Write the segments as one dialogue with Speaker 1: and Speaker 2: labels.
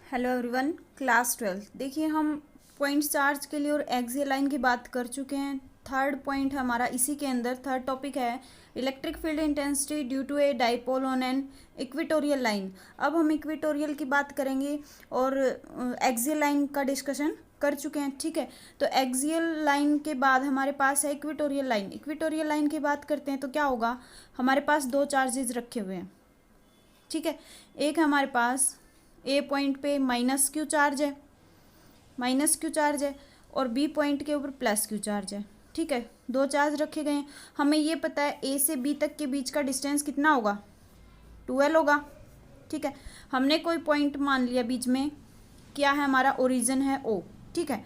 Speaker 1: Hello everyone, class 12। देखिए, हम point charge के लिए और एक्सियल लाइन की बात कर चुके हैं। थर्ड पॉइंट हमारा इसी के अंदर थर्ड टॉपिक है electric field intensity due to a dipole on an equatorial line. अब हम इक्वेटोरियल की बात करेंगे और एक्सियल लाइन का डिस्कशन कर चुके हैं। ठीक है, तो एक्सियल लाइन के बाद हमारे पास है इक्वेटोरियल लाइन। इक्वेटोरियल लाइन की बात करते हैं तो क्या होगा, हमारे पास दो चार्जेस रखे हुए हैं। ठीक है, एक हमारे पास ए पॉइंट पे माइनस क्यू चार्ज है और बी पॉइंट के ऊपर प्लस क्यू चार्ज है। ठीक है, दो चार्ज रखे गए हैं। हमें ये पता है ए से बी तक के बीच का डिस्टेंस कितना होगा, 2L होगा। ठीक है, हमने कोई पॉइंट मान लिया बीच में, क्या है हमारा ओरिजिन है O। ठीक है,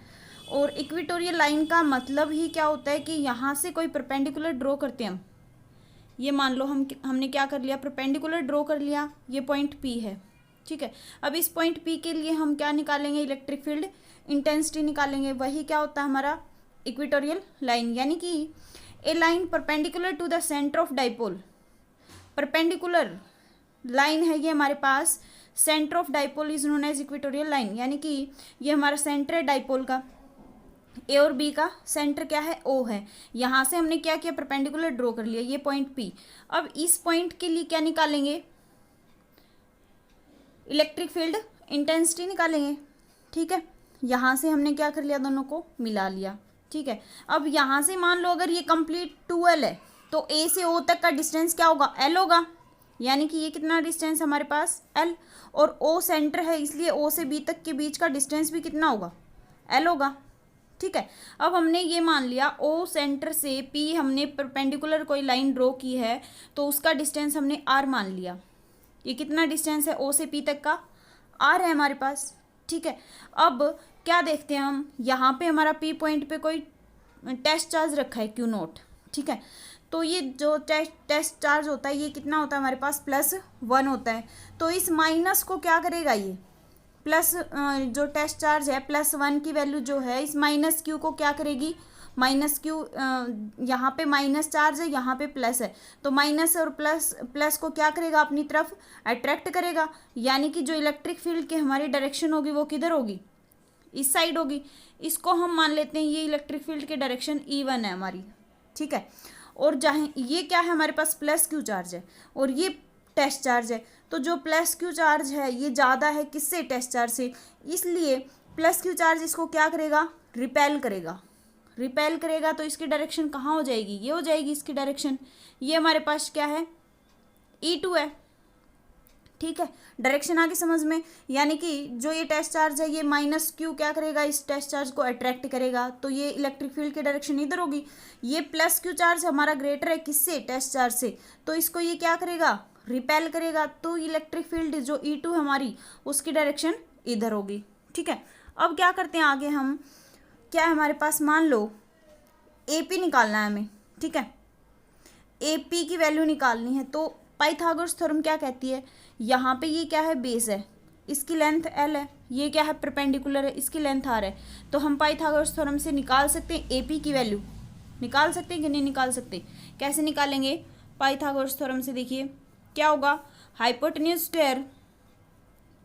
Speaker 1: और इक्वेटोरियल लाइन का मतलब ही क्या होता है कि यहाँ से कोई परपेंडिकुलर ड्रॉ करते हैं हम। ये मान लो हमने क्या कर लिया, परपेंडिकुलर ड्रॉ कर लिया, ये पॉइंट P है। ठीक है, अब इस पॉइंट P के लिए हम क्या निकालेंगे, इलेक्ट्रिक फील्ड इंटेंसिटी निकालेंगे। वही क्या होता है हमारा इक्वेटोरियल लाइन, यानी कि a line perpendicular to the centre of dipole. Perpendicular line है ये हमारे पास, centre of dipole is known as equatorial line, यानी कि ये हमारा सेंटर है डाइपोल का। ए और बी का सेंटर क्या है, O है। यहाँ से हमने क्या किया, परपेंडिकुलर ड्रॉ कर लिया, ये पॉइंट P। अब इस पॉइंट के लिए क्या निकालेंगे, इलेक्ट्रिक फील्ड इंटेंसिटी निकालेंगे। ठीक है, यहाँ से हमने क्या कर लिया, दोनों को मिला लिया। ठीक है, अब यहाँ से मान लो अगर ये कंप्लीट 2L है तो A से O तक का डिस्टेंस क्या होगा, L होगा। यानी कि ये कितना डिस्टेंस हमारे पास, L, और O सेंटर है इसलिए O से B तक के बीच का डिस्टेंस भी कितना होगा, L होगा। ठीक है, अब हमने ये मान लिया O सेंटर से P हमने परपेंडिकुलर कोई लाइन ड्रॉ की है तो उसका डिस्टेंस हमने R मान लिया। ये कितना डिस्टेंस है O से P तक का, R है हमारे पास। ठीक है, अब क्या देखते हैं हम, यहाँ पे हमारा P पॉइंट पे कोई टेस्ट चार्ज रखा है Q0। ठीक है, तो ये जो टेस्ट चार्ज होता है ये कितना होता है हमारे पास, +1 होता है। तो इस माइनस को क्या करेगा, ये प्लस जो टेस्ट चार्ज है +1 की वैल्यू जो है इस माइनस Q को क्या करेगी, माइनस क्यू, यहाँ पे माइनस चार्ज है, यहाँ पे प्लस है, तो माइनस और प्लस को क्या करेगा, अपनी तरफ अट्रैक्ट करेगा। यानी कि जो इलेक्ट्रिक फील्ड की हमारी डायरेक्शन होगी वो किधर होगी, इस साइड होगी। इसको हम मान लेते हैं ये इलेक्ट्रिक फील्ड की डायरेक्शन E1 है हमारी। ठीक है, और जहाँ ये क्या है हमारे पास प्लस क्यू चार्ज है और ये टेस्ट चार्ज है, तो जो प्लस क्यू चार्ज है ये ज़्यादा है किससे, टेस्ट चार्ज से, इसलिए प्लस क्यू चार्ज इसको क्या करेगा, रिपेल करेगा। तो इसकी डायरेक्शन कहाँ हो जाएगी, ये हो जाएगी इसकी डायरेक्शन। ये हमारे पास क्या है, E2 है। ठीक है, डायरेक्शन आगे समझ में, यानी कि जो ये टेस्ट चार्ज है ये -Q क्या करेगा, इस टेस्ट चार्ज को अट्रैक्ट करेगा, तो ये इलेक्ट्रिक फील्ड की डायरेक्शन इधर होगी। ये +Q चार्ज हमारा ग्रेटर है किससे, टेस्ट चार्ज से, तो इसको ये क्या करेगा, रिपेल करेगा। तो इलेक्ट्रिक फील्ड जो E2 हमारी उसकी डायरेक्शन इधर होगी। ठीक है, अब क्या करते हैं आगे हम, क्या है हमारे पास, मान लो AP निकालना है हमें। ठीक है, AP की वैल्यू निकालनी है तो पाइथागोरस थ्योरम क्या कहती है, यहाँ पे ये क्या है, बेस है, इसकी लेंथ L है, ये क्या है, परपेंडिकुलर है, इसकी लेंथ R है। तो हम पाइथागोरस थ्योरम से निकाल सकते हैं AP की वैल्यू, निकाल सकते हैं कि नहीं निकाल सकते, कैसे निकालेंगे पाइथागोरस थ्योरम से, देखिए क्या होगा, hypotenuse square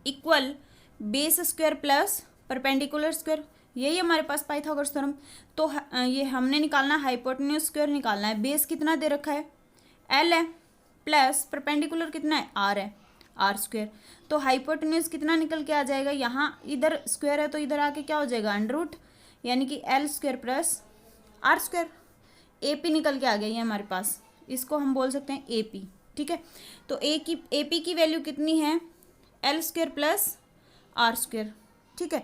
Speaker 1: equal base square plus perpendicular square, यही हमारे पास पाइथागोरस थ्योरम। तो ये हमने निकालना है, हाइपोटेन्यूज स्क्वायर निकालना है, बेस कितना दे रखा है, L है, प्लस परपेंडिकुलर कितना है, R है, R स्क्वायर। तो हाइपोटेन्यूज कितना निकल के आ जाएगा, यहाँ इधर स्क्वायर है तो इधर आके क्या हो जाएगा, √, यानी कि L square plus R square. AP निकल के आ गया ये हमारे पास, इसको हम बोल सकते हैं AP। ठीक है, तो AP की वैल्यू कितनी है, L square plus R square. ठीक है,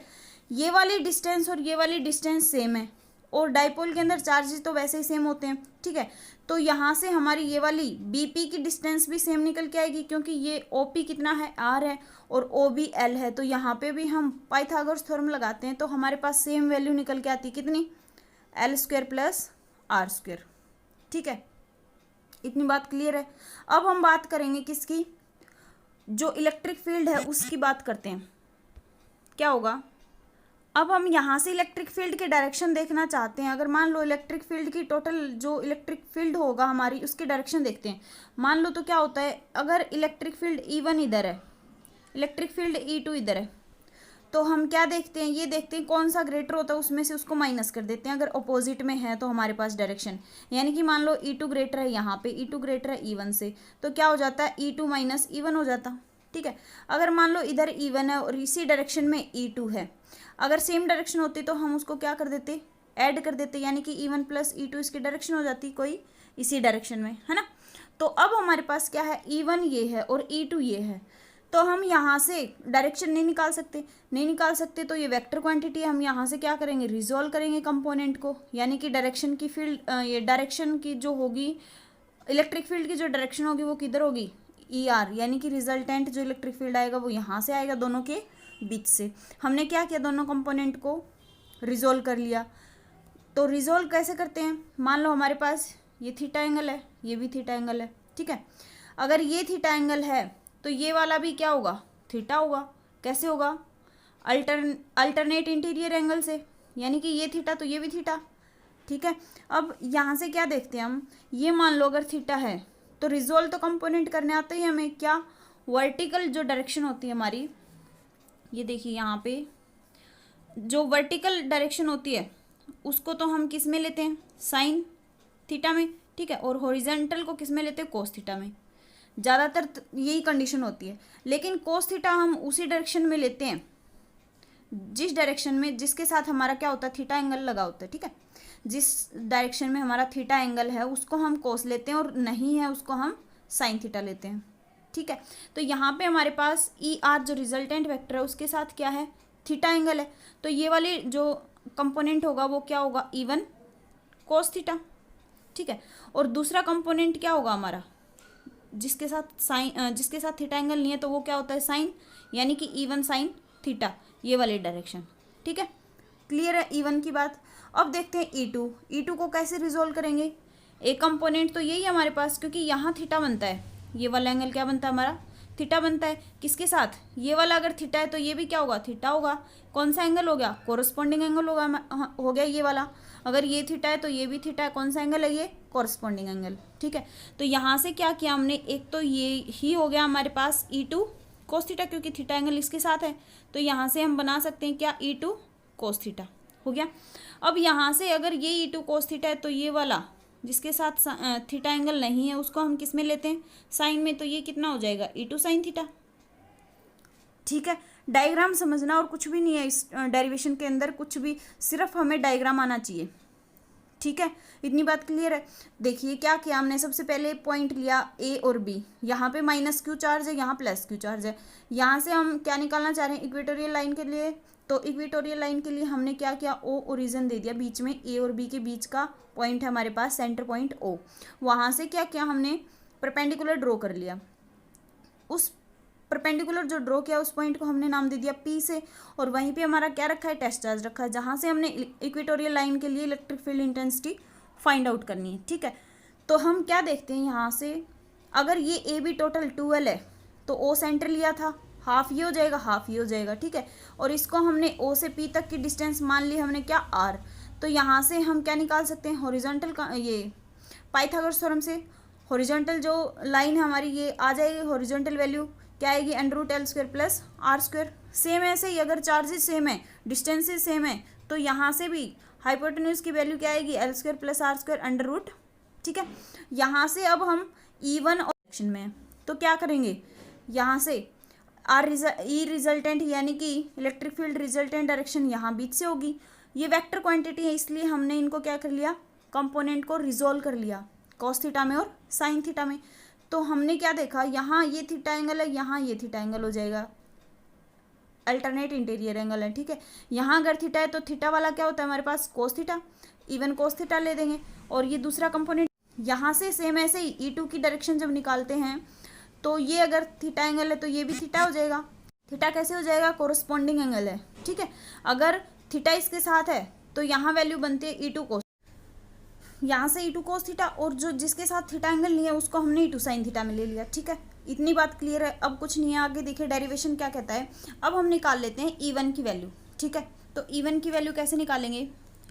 Speaker 1: ये वाली डिस्टेंस और ये वाली डिस्टेंस सेम है और डाइपोल के अंदर चार्जेस तो वैसे ही सेम होते हैं। ठीक है, तो यहाँ से हमारी ये वाली BP की डिस्टेंस भी सेम निकल के आएगी, क्योंकि ये OP कितना है, R है, और OB L है। तो यहाँ पे भी हम पाइथागोरस थ्योरम लगाते हैं तो हमारे पास सेम वैल्यू निकल के आती है, कितनी, L square plus R square. ठीक है, इतनी बात क्लियर है। अब हम बात करेंगे किसकी, जो इलेक्ट्रिक फील्ड है उसकी बात करते हैं, क्या होगा। अब हम यहाँ से इलेक्ट्रिक फील्ड की डायरेक्शन देखना चाहते हैं। अगर मान लो इलेक्ट्रिक फील्ड की टोटल जो इलेक्ट्रिक फील्ड होगा हमारी उसकी डायरेक्शन देखते हैं। मान लो तो क्या होता है, अगर इलेक्ट्रिक फील्ड E1 इधर है, इलेक्ट्रिक फील्ड E2 इधर है, तो हम क्या देखते हैं, ये देखते हैं कौन सा ग्रेटर होता है, उसमें से उसको माइनस कर देते हैं। अगर अपोजिट में है तो हमारे पास डायरेक्शन, यानी कि मान लो E2 ग्रेटर है, यहाँ पे E2 ग्रेटर है E1 से, तो क्या हो जाता है E2 माइनस E1 हो जाता। ठीक है, अगर मान लो इधर E1 है और इसी डायरेक्शन में E2 है, अगर सेम डायरेक्शन होती तो हम उसको क्या कर देते, ऐड कर देते, यानी कि E1 प्लस E2 इसकी डायरेक्शन हो जाती कोई इसी डायरेक्शन में, है ना। तो अब हमारे पास क्या है, E1 ये है और E2 ये है, तो हम यहाँ से डायरेक्शन नहीं निकाल सकते, तो ये वेक्टर क्वांटिटी हम यहाँ से क्या करेंगे, रिजोल्व करेंगे कंपोनेंट को, यानी कि डायरेक्शन की फील्ड, ये डायरेक्शन की जो होगी, इलेक्ट्रिक फील्ड की जो डायरेक्शन होगी वो किधर होगी, ER, यानी कि रिजल्टेंट जो इलेक्ट्रिक फील्ड आएगा वो यहाँ से आएगा, दोनों के बीच से। हमने क्या किया, दोनों कंपोनेंट को रिजोल्व कर लिया। तो रिजोल्व कैसे करते हैं, मान लो हमारे पास ये थीटा एंगल है, ये भी थीटा एंगल है, ठीक है। अगर ये थीटा एंगल है तो ये वाला भी क्या होगा, थीटा होगा। कैसे होगा, अल्टरनेट इंटीरियर एंगल से, यानी कि ये थीटा तो ये भी थीटा, ठीक है। अब यहाँ से क्या देखते हैं हम, ये मान लो अगर थीटा है तो रिजोल्व तो कंपोनेंट करने आते ही हमें क्या, वर्टिकल जो डायरेक्शन होती है हमारी, ये देखिए यहाँ पे जो वर्टिकल डायरेक्शन होती है उसको तो हम किस में लेते हैं, साइन थीटा में, ठीक है। और हॉरिजॉन्टल को किस में लेते हैं, कोस थीटा में। ज़्यादातर यही कंडीशन होती है, लेकिन कोस थीटा हम उसी डायरेक्शन में लेते हैं जिस डायरेक्शन में, जिसके साथ हमारा क्या होता है, थीटा एंगल लगा होता है, ठीक है। जिस डायरेक्शन में हमारा थीटा एंगल है उसको हम कोस लेते हैं, और नहीं है उसको हम साइन थीटा लेते हैं, ठीक है। तो यहाँ पे हमारे पास ER जो रिजल्टेंट वेक्टर है उसके साथ क्या है, थीटा एंगल है, तो ये वाले जो कंपोनेंट होगा वो क्या होगा, E1 कोस थीटा, ठीक है। और दूसरा कंपोनेंट क्या होगा हमारा, जिसके साथ थीटा एंगल नहीं है, तो वो क्या होता है, साइन, यानी कि E1 साइन थीटा, ये वाली डायरेक्शन, ठीक है। क्लियर है E1 की बात। अब देखते हैं E2 को कैसे रिजोल्व करेंगे। एक कंपोनेंट तो यही है हमारे पास, क्योंकि यहाँ थीटा बनता है, ये वाला एंगल क्या बनता है हमारा, थीटा बनता है। किसके साथ, ये वाला अगर थीटा है तो ये भी क्या होगा, थीटा होगा। कौन सा एंगल हो गया, कोरस्पॉन्डिंग एंगल होगा, हो गया ये वाला। अगर ये थीटा है तो ये भी थीटा है, कौन सा एंगल है, ये कोरस्पॉन्डिंग एंगल, ठीक है। तो यहाँ से क्या किया हमने, एक तो ये ही हो गया हमारे पास E2 कोस थीटा, क्योंकि थीटा एंगल इसके साथ है, तो यहाँ से हम बना सकते हैं क्या, E2 कोस थीटा हो गया। अब यहाँ से अगर ये E2 कोस थीटा है तो ये वाला जिसके साथ थीटा एंगल नहीं है उसको हम किस में लेते हैं, साइन में, तो ये कितना हो जाएगा, E2 साइन थीटा, ठीक है। डायग्राम समझना और कुछ भी नहीं है इस डेरिवेशन के अंदर, कुछ भी, सिर्फ हमें डायग्राम आना चाहिए, ठीक है। इतनी बात क्लियर है। देखिए क्या किया हमने, सबसे पहले पॉइंट लिया A और B, यहाँ पे माइनस Q चार्ज है, यहाँ प्लस Q चार्ज है। यहाँ से हम क्या निकालना चाह रहे हैं, इक्वेटोरियल लाइन के लिए, तो इक्वेटोरियल लाइन के लिए हमने क्या किया, O ओरिजिन दे दिया, बीच में A और B के बीच का पॉइंट है हमारे पास, सेंटर पॉइंट O। वहाँ से क्या किया हमने, परपेंडिकुलर ड्रॉ कर लिया। उस परपेंडिकुलर जो ड्रॉ किया उस पॉइंट को हमने नाम दे दिया P से, और वहीं पे हमारा क्या रखा है, टेस्ट चार्ज रखा है, जहाँ से हमने इक्वेटोरियल लाइन के लिए electric field intensity find out करनी है, ठीक है। तो हम क्या देखते हैं यहाँ से, अगर ये AB टोटल 2L है तो O सेंटर लिया था, हाफ ये हो जाएगा, हाफ ये हो जाएगा, ठीक है। और इसको हमने O से P तक की डिस्टेंस मान ली हमने क्या, R। तो यहाँ से हम क्या निकाल सकते हैं, हॉरिजॉन्टल का, ये पाइथागोरस थ्योरम से हॉरिजॉन्टल जो लाइन है हमारी ये आ जाएगी, हॉरिजॉन्टल वैल्यू क्या आएगी, √L² प्लस R²। सेम ऐसे ही अगर चार्जेस सेम है, डिस्टेंसेज सेम है, तो यहाँ से भी हाइपोटेन्यूज की वैल्यू क्या आएगी, L² प्लस R², ठीक है। यहाँ से अब हम E1 और डायरेक्शन में है तो क्या करेंगे, यहाँ से E रिजल्टेंट यानी कि इलेक्ट्रिक फील्ड रिजल्टेंट डायरेक्शन यहाँ बीच से होगी। ये वेक्टर क्वांटिटी है, इसलिए हमने इनको क्या कर लिया, कंपोनेंट को रिजोल्व कर लिया कॉस थीटा में और साइन थीटा में। तो हमने क्या देखा, यहाँ ये थीटा एंगल है, यहाँ ये थीटा एंगल हो जाएगा, अल्टरनेट इंटीरियर एंगल है, ठीक है। यहाँ अगर थीटा है तो थीटा वाला क्या होता है हमारे पास, cos theta, even cos theta ले देंगे। और ये दूसरा कंपोनेंट यहाँ से सेम ऐसे ही E2 की डायरेक्शन जब निकालते हैं तो ये अगर थीटा एंगल है तो ये भी थीटा हो जाएगा। थीटा कैसे हो जाएगा, कोरस्पॉन्डिंग एंगल है, ठीक है। अगर थीटा इसके साथ है तो यहाँ वैल्यू बनती है E2 कोस, यहाँ से E2 कोस थीटा, और जो जिसके साथ थीटा एंगल नहीं है उसको हमने E2 साइन थीटा में ले लिया, ठीक है। इतनी बात क्लियर है। अब कुछ नहीं है, आगे देखिए डेरिवेशन क्या कहता है। अब हम निकाल लेते हैं E1 की वैल्यू, ठीक है। तो E1 की वैल्यू कैसे निकालेंगे,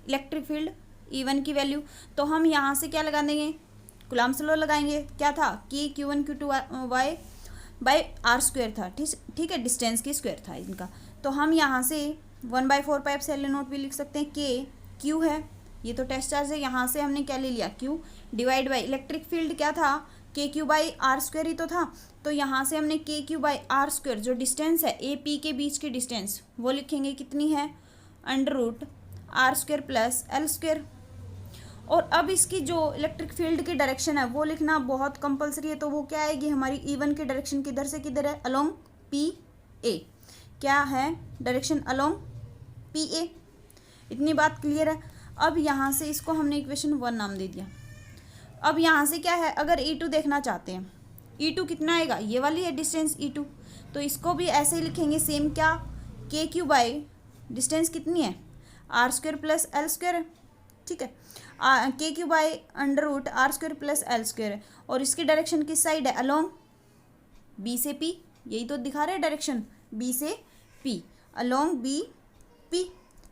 Speaker 1: इलेक्ट्रिक फील्ड E1 की वैल्यू, तो हम यहाँ से क्या लगा देंगे, कूलम्ब्स लॉ लगाएंगे। क्या था कि Q1 Q2 y bye R² था, ठीक है, डिस्टेंस की स्क्वायर था इनका। तो हम यहाँ से 1/4πε0 भी लिख सकते हैं। के क्यू है, ये तो टेस्ट चार्ज है, यहाँ से हमने क्या ले लिया Q, divide by electric field क्या था, के क्यू बाई आर स्क्वायर ही तो था। तो यहाँ से हमने के क्यू बाई आर स्क्वायर जो डिस्टेंस है ए पी के बीच की डिस्टेंस वो लिखेंगे कितनी है, √r² प्लस l²। और अब इसकी जो इलेक्ट्रिक फील्ड की डायरेक्शन है वो लिखना बहुत कंपलसरी है। तो वो क्या आएगी हमारी E1 की डायरेक्शन किधर से किधर है, अलोंग PA। क्या है डायरेक्शन, अलोंग PA। इतनी बात क्लियर है। अब यहाँ से इसको हमने इक्वेशन 1 नाम दे दिया। अब यहाँ से क्या है, अगर E2 देखना चाहते हैं, E2 कितना आएगा, ये वाली है डिस्टेंस E2, तो इसको भी ऐसे ही लिखेंगे सेम, क्या, के क्यू बाई डिस्टेंस कितनी है, r² प्लस l², ठीक है, के Q by √r² plus l² है। और इसकी डायरेक्शन किस साइड है, अलोंग B से P, यही तो दिखा रहे हैं डायरेक्शन, B से P, अलोंग BP।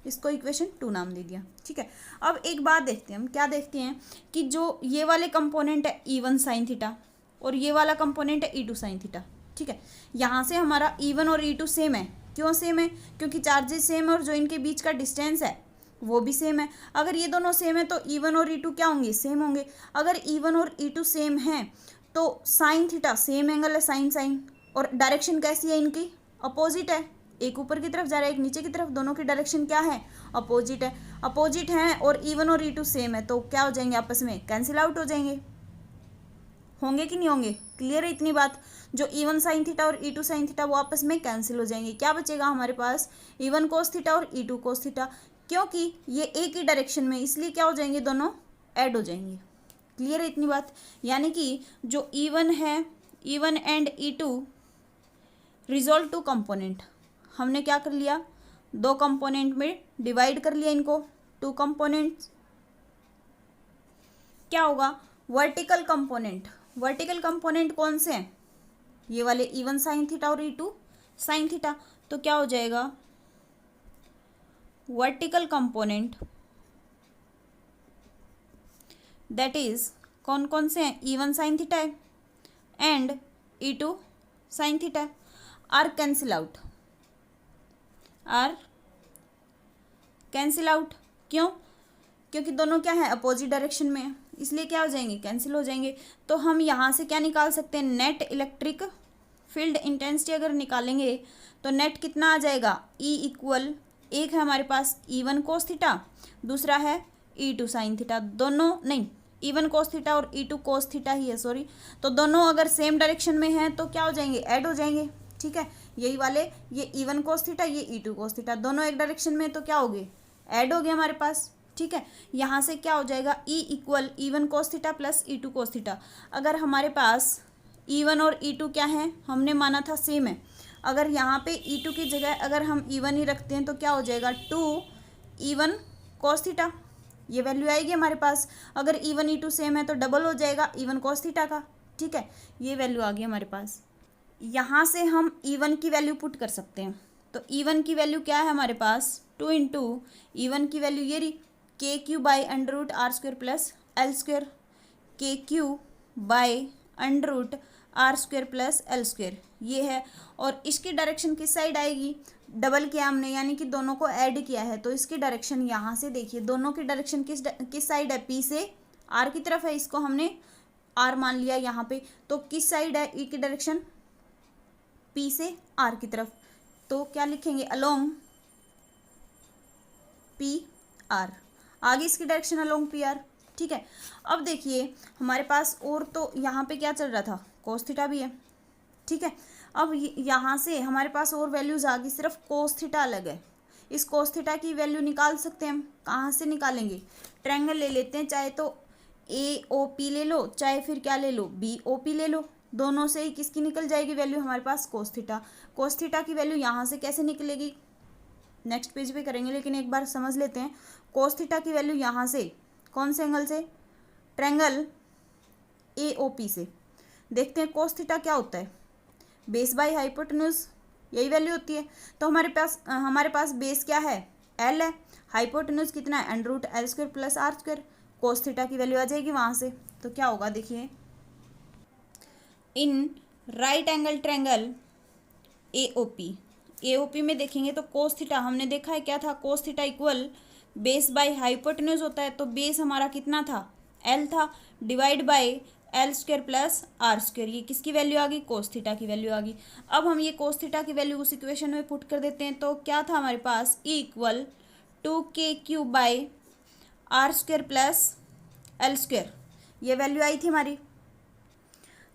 Speaker 1: इसको इक्वेशन 2 नाम दे दिया, ठीक है। अब एक बात देखते हैं हम, क्या देखते हैं कि जो ये वाले कंपोनेंट है E1 साइन थीटा और ये वाला कंपोनेंट है E2 साइन थीटा, ठीक है। यहाँ से हमारा E1 और E2 सेम है। क्यों सेम है, क्योंकि चार्जेस सेम है और जो इनके बीच का डिस्टेंस है वो भी सेम है। अगर ये दोनों सेम है तो E1 और E2 क्या होंगे, सेम होंगे। अगर E1 और E2 सेम हैं तो साइन थीटा सेम एंगल है, साइन साइन, और डायरेक्शन कैसी है इनकी, अपोजिट है। एक ऊपर की तरफ जा रहा है, एक नीचे की तरफ, दोनों की डायरेक्शन क्या है, अपोजिट है। अपोजिट हैं और E1 और E2 सेम है तो क्या हो जाएंगे, आपस में कैंसिल आउट हो जाएंगे। होंगे कि नहीं होंगे, क्लियर है इतनी बात। जो E1 साइन थीटा और E2 साइन थीटा वो आपस में कैंसिल हो जाएंगे। क्या बचेगा हमारे पास, E1 कोस थीटा और E2 कोस थीटा, क्योंकि ये एक ही डायरेक्शन में, इसलिए क्या हो जाएंगे, दोनों ऐड हो जाएंगे। क्लियर है इतनी बात। यानी कि जो E1 है, E1 and E2 resolve to component, हमने क्या कर लिया, 2 कंपोनेंट में डिवाइड कर लिया इनको, 2 कंपोनेंट्स। क्या होगा, वर्टिकल कंपोनेंट। वर्टिकल कंपोनेंट कौन से हैं, ये वाले E1 साइन थीटा और E2 साइन थीटा। तो क्या हो जाएगा, वर्टिकल कंपोनेंट दैट इज कौन कौन से हैं, E1 साइन थीटा है एंड E2 साइन थीटा है, are cancel out, are cancel out. क्यों, क्योंकि दोनों क्या है, अपोजिट डायरेक्शन में है, इसलिए क्या हो जाएंगे, कैंसिल हो जाएंगे। तो हम यहाँ से क्या निकाल सकते हैं, नेट इलेक्ट्रिक फील्ड इंटेंसिटी अगर निकालेंगे तो नेट कितना आ जाएगा, E इक्वल, एक है हमारे पास E1 कोस थीटा, दूसरा है E2 साइन थीटा, दोनों नहीं, E1 कोस थीटा और E2 कोस थीटा ही है, सॉरी। तो दोनों अगर सेम डायरेक्शन में हैं तो क्या हो जाएंगे, ऐड हो जाएंगे, ठीक है। यही वाले, ये E1 कोस थीटा, ये E2 कोस थीटा, दोनों एक डायरेक्शन में तो क्या हो गए, ऐड हो गए हमारे पास, ठीक है। यहाँ से क्या हो जाएगा, E equal E1 cos theta plus E2 cos theta. अगर हमारे पास E1 और E2 क्या है, हमने माना था सेम है, अगर यहाँ पे E2 की जगह अगर हम E1 ही रखते हैं तो क्या हो जाएगा, 2E1 कोस थीटा, ये वैल्यू आएगी हमारे पास। अगर E1 E2 सेम है तो डबल हो जाएगा E1 कोस थीटा का, ठीक है। ये वैल्यू आ गई हमारे पास। यहाँ से हम E1 की वैल्यू पुट कर सकते हैं। तो E1 की वैल्यू क्या है हमारे पास, 2 इंटू E1 की वैल्यू ये रही, के Q by √r² plus l², के Q by √r² plus l², ये है। और इसकी डायरेक्शन किस साइड आएगी, डबल किया हमने, यानी कि दोनों को ऐड किया है, तो इसकी डायरेक्शन यहाँ से देखिए, दोनों की डायरेक्शन किस साइड है, P से R की तरफ है, इसको हमने R मान लिया यहाँ पे। तो किस साइड है, E की डायरेक्शन P से R की तरफ, तो क्या लिखेंगे, अलोंग PR, आगे इसकी डायरेक्शन अलोंग PR, ठीक है। अब देखिए हमारे पास और तो यहाँ पे क्या चल रहा था, कोस थीटा भी है, ठीक है। अब यहाँ से हमारे पास और वैल्यूज आ गई, सिर्फ कोस थीटा अलग है। इस कोस थीटा की वैल्यू निकाल सकते हैं हम, कहाँ से निकालेंगे, ट्रायंगल ले लेते हैं, चाहे तो AOP ले लो, चाहे फिर क्या ले लो, BOP ले लो, दोनों से ही किसकी निकल जाएगी वैल्यू, हमारे पास कोस थीटा। कोस थीटा की वैल्यू यहाँ से कैसे निकलेगी, नेक्स्ट पेज पे करेंगे, लेकिन एक बार समझ लेते हैं। कोस थीटा की वैल्यू यहाँ से कौन से एंगल से, ट्रायंगल AOP से। देखते हैं कोस थीटा क्या होता है, बेस बाई हाइपोटेन्यूज, यही वैल्यू होती है। तो हमारे पास बेस क्या है, L है, हाइपोटेन्यूज कितना है, √L² प्लस r², कोस थीटा की वैल्यू आ जाएगी वहाँ से। तो क्या होगा देखिए, in right angle triangle AOP, AOP में देखेंगे तो कोस थीटा हमने देखा है क्या था, cos theta equal base by hypotenuse होता है। तो बेस हमारा कितना था, एल था, divide by L square plus R square. ये किसकी वैल्यू आ गई, कोस थीटा की वैल्यू आ गई। अब हम ये कोस थीटा की वैल्यू उस इक्वेशन में पुट कर देते हैं। तो क्या था हमारे पास, E equal 2k³ by r square plus L square, ये वैल्यू आई थी हमारी।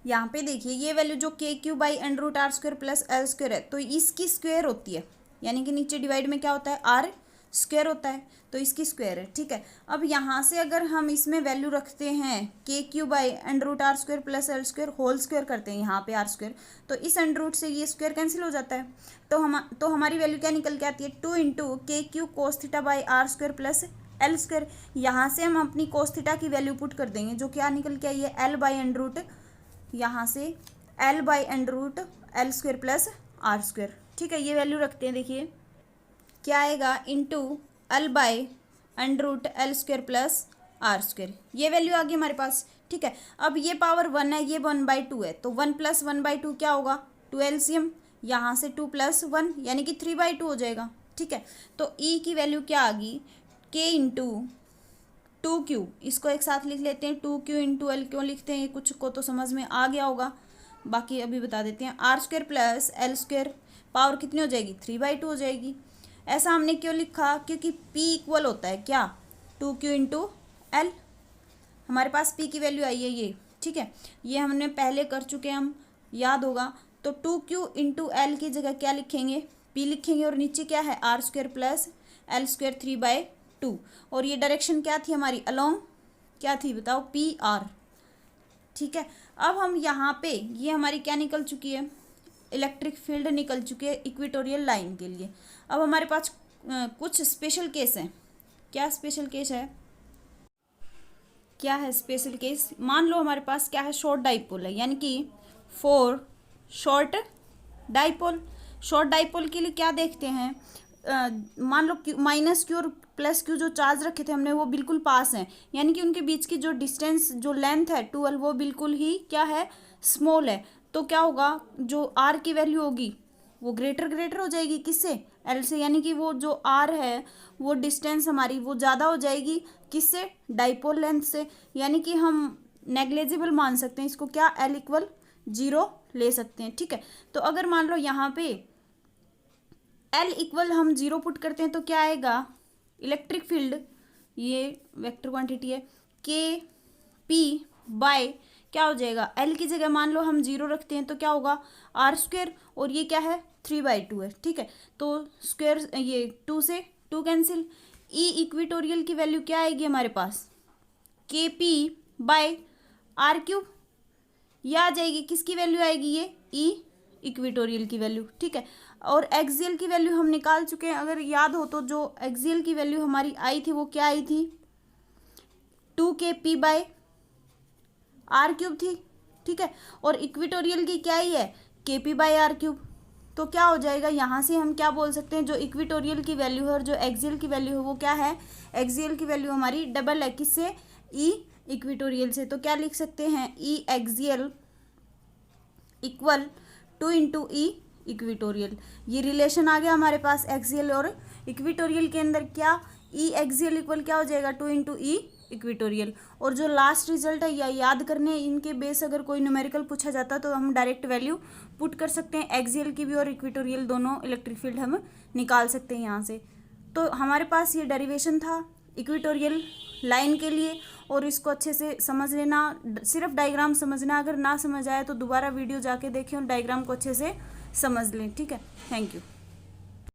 Speaker 1: यहाँ पे देखिए ये वैल्यू जो k³ by √r² plus L square है, तो इसकी स्क्वायर होती है, यानी कि नीचे डिवाइड में क्या होता है, आर स्क्वायर होता है, तो इसकी स्क्वायर है। ठीक है, अब यहाँ से अगर हम इसमें वैल्यू रखते हैं k³ by √r² plus L square whole square करते हैं यहाँ पे आर स्क्वायर, तो इस √ से ये स्क्वायर कैंसिल हो जाता है। तो हमारी वैल्यू क्या निकल के आती है, 2 into k³ cos theta by R square plus L square. यहाँ से हम अपनी cos थीटा की वैल्यू पुट कर देंगे, जो क्या निकल के आई है, एल बाई √ यहाँ से एल बाई √एल स्क्वायर प्लस आर स्क्वायर। ठीक है, ये वैल्यू रखते हैं, देखिए क्या आएगा, इंटू एल बाई √एल स्क्वायर प्लस आर स्क्वायर, ये वैल्यू आ गई हमारे पास। ठीक है, अब ये पावर 1 है, ये 1/2 है, तो 1 + 1/2 क्या होगा, 2 LCM, यहाँ से 2 + 1 यानी कि 3/2 हो जाएगा। ठीक है, तो ई की वैल्यू क्या आ गई, k इंटू 2q, इसको एक साथ लिख लेते हैं, 2q इंटू एल क्यों लिखते हैं, ये कुछ को तो समझ में आ गया होगा, बाकी अभी बता देते हैं। R square plus L square power कितनी हो जाएगी, 3/2 हो जाएगी। ऐसा हमने क्यों लिखा, क्योंकि p इक्वल होता है क्या, 2q इंटू एल, हमारे पास p की वैल्यू आई है ये। ठीक है, ये हमने पहले कर चुके हैं, हम याद होगा। तो 2q इंटू एल की जगह क्या लिखेंगे, p लिखेंगे, और नीचे क्या है, R square plus L square 3/2, और ये डायरेक्शन क्या थी हमारी, अलोंग क्या थी बताओ, PR। ठीक है, अब हम यहाँ पे ये हमारी क्या निकल चुकी है, इलेक्ट्रिक फील्ड निकल चुकी है इक्वेटोरियल लाइन के लिए। अब हमारे पास कुछ स्पेशल केस हैं। क्या स्पेशल केस है, क्या है स्पेशल केस, मान लो हमारे पास क्या है, शॉर्ट डाइपोल है, यानी कि for short dipole. Short dipole के लिए क्या देखते हैं, मान लो -q और +q जो चार्ज रखे थे हमने वो बिल्कुल पास हैं, यानी कि उनके बीच की जो डिस्टेंस, जो लेंथ है 12, वो बिल्कुल ही क्या है, स्मॉल है। तो क्या होगा, जो r की वैल्यू होगी वो ग्रेटर हो जाएगी, किससे, l से, यानी कि वो जो r है वो डिस्टेंस हमारी वो ज़्यादा हो जाएगी, किससे, डाइपोल लेंथ से, यानी कि हम नेग्लेजिबल मान सकते हैं इसको, क्या, l = 0 ले सकते हैं। ठीक है, तो अगर मान लो यहाँ पे l = हम 0 पुट करते हैं तो क्या आएगा, इलेक्ट्रिक फील्ड, ये वेक्टर क्वांटिटी है, Kp बाय क्या हो जाएगा, l की जगह मान लो हम 0 रखते हैं तो क्या होगा, आर स्क्वायर, और ये क्या है, 3/2 है। ठीक है, तो स्क्वायर, ये 2 से 2 कैंसिल, ई इक्वेटोरियल की वैल्यू क्या आएगी हमारे पास, Kp बाय r³, ये आ जाएगी, किसकी वैल्यू आएगी, ये ई इक्वेटोरियल की वैल्यू। ठीक है, और एक्सियल की वैल्यू हम निकाल चुके हैं, अगर याद हो तो जो एक्सियल की वैल्यू हमारी आई थी वो क्या आई थी, 2kp बाय r³ थी। ठीक है, और इक्वेटोरियल की क्या ही है, kp बाय r³। तो क्या हो जाएगा, यहाँ से हम क्या बोल सकते हैं, जो इक्वेटोरियल की वैल्यू है और जो एक्सियल की वैल्यू है वो क्या है, एक्सियल की वैल्यू हमारी डबल है, किससे, ई इक्वेटोरियल से। तो क्या लिख सकते हैं, ई एक्सियल = 2 इंटू ई इक्वेटोरियल। ये रिलेशन आ गया हमारे पास एक्सियल और इक्वेटोरियल के अंदर, क्या, ई एक्सियल इक्वल क्या हो जाएगा, 2 इंटू ई इक्वेटोरियल। और जो लास्ट रिजल्ट है या याद करने, इनके बेस अगर कोई न्यूमेरिकल पूछा जाता तो हम डायरेक्ट वैल्यू पुट कर सकते हैं, एक्सियल की भी और इक्वेटोरियल दोनों इलेक्ट्रिक फील्ड हम निकाल सकते हैं यहाँ से। तो हमारे पास ये डेरिवेशन था इक्वेटोरियल लाइन के लिए, और इसको अच्छे से समझ लेना, सिर्फ डायग्राम समझना, अगर ना समझ आए तो दोबारा वीडियो जाके देखें और डायग्राम को अच्छे से समझ लें। ठीक है, थैंक यू।